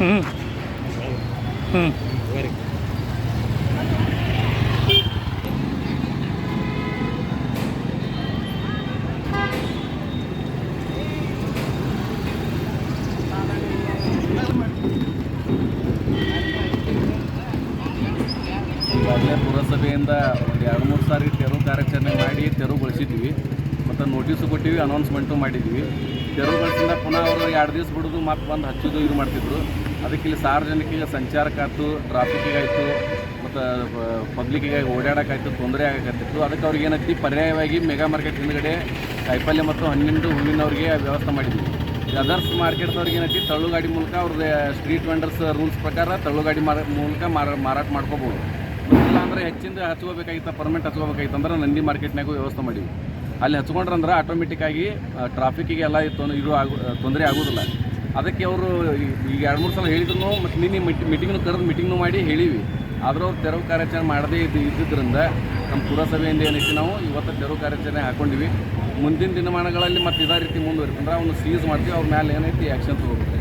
ಹ್ಞೂ ಹ್ಞೂ ಈಗಾಗಲೇ ಪುರಸಭೆಯಿಂದ ಒಂದು 2-3 ಸಾರಿ ತೆರವು ಕಾರ್ಯಾಚರಣೆ ಮಾಡಿ ತೆರವುಗೊಳಿಸಿದ್ವಿ ಮತ್ತು ನೋಟಿಸು ಕೊಟ್ಟಿವಿ, ಅನೌನ್ಸ್ಮೆಂಟು ಮಾಡಿದ್ವಿ. ತೆರವುಗೊಳಿಸಿಂದ ಪುನಃ ಅವರು 2 ದಿವಸ ಬಿಡೋದು ಮತ್ತು ಬಂದು ಹಚ್ಚೋದು ಇದು ಮಾಡ್ತಿದ್ರು. ಅದಕ್ಕೆ ಇಲ್ಲಿ ಸಾರ್ವಜನಿಕರಿಗೆ ಸಂಚಾರಕ್ಕಾಯ್ತು, ಟ್ರಾಫಿಕ್ಕಿಗಾಯಿತು ಮತ್ತು ಪಬ್ಲಿಕ್ಕಿಗೆ ಓಡಾಡೋಕ್ಕಾಯ್ತು ತೊಂದರೆ ಆಗಕತ್ತಿತ್ತು. ಅದಕ್ಕೆ ಅವ್ರಿಗೆ ಏನೈತಿ ಪರ್ಯಾಯವಾಗಿ ಮೆಗಾ ಮಾರ್ಕೆಟ್ ಹಿಂದುಗಡೆ ಕಾಯಿಪಲ್ಯ ಮತ್ತು ಹಣ್ಣಿಂದು ಹೂವಿನವ್ರಿಗೆ ವ್ಯವಸ್ಥೆ ಮಾಡಿದ್ವಿ. ಅದರ್ಸ್ ಮಾರ್ಕೆಟ್ದವ್ರಿಗೆ ಏನೈತಿ ತಳ್ಳುಗಾಡಿ ಮೂಲಕ ಅವ್ರದ್ದು ಸ್ಟ್ರೀಟ್ ವೆಂಡರ್ಸ್ ರೂಲ್ಸ್ ಪ್ರಕಾರ ತಳ್ಳುಗಾಡಿ ಮೂಲಕ ಮಾರಾಟ ಮಾಡ್ಕೋಬೋದು. ಇಲ್ಲ ಅಂದರೆ ಹೆಚ್ಚಿಂದ ಹಚ್ಕೋಬೇಕಾಗಿತ್ತು, ಪರ್ಮೆಂಟ್ ಹಚ್ಕೋಬೇಕಾಗಿತ್ತು ಅಂದ್ರೆ ನಂದಿ ಮಾರ್ಕೆಟ್ನಾಗೂ ವ್ಯವಸ್ಥೆ ಮಾಡಿವಿ. ಅಲ್ಲಿ ಹಚ್ಕೊಂಡ್ರಂದ್ರೆ ಆಟೋಮೆಟಿಕ್ಕಾಗಿ ಟ್ರಾಫಿಕ್ಕಿಗೆ ಎಲ್ಲ ತೊಂದರೆ ಆಗೋದಿಲ್ಲ. ಅದಕ್ಕೆ ಅವರು ಈಗ 2-3 ಸಲ ಹೇಳಿದ್ರು ಮತ್ತು ನಿನ್ನೆ ಮೀಟಿಂಗ್ನು ಮಾಡಿ ಹೇಳಿವಿ. ಆದರೂ ಅವ್ರು ತೆರವು ಕಾರ್ಯಾಚರಣೆ ಮಾಡದೇ ಇದ್ದಿದ್ದರಿಂದ ನಮ್ಮ ಪುರಸಭೆಯಿಂದ ಏನೈತಿ ನಾವು ಇವತ್ತು ತೆರವು ಕಾರ್ಯಾಚರಣೆ ಹಾಕ್ಕೊಂಡಿವಿ. ಮುಂದಿನ ದಿನಮಾನಗಳಲ್ಲಿ ಮತ್ತು ಇದೇ ರೀತಿ ಮುಂದುವರಿತಂದ್ರೆ ಅವನು ಸೀಸ್ ಮಾಡ್ತೀವಿ. ಅವ್ರ ಮೇಲೆ ಏನೈತಿ ಆ್ಯಕ್ಷನ್ ತಗೋಬೇಕು.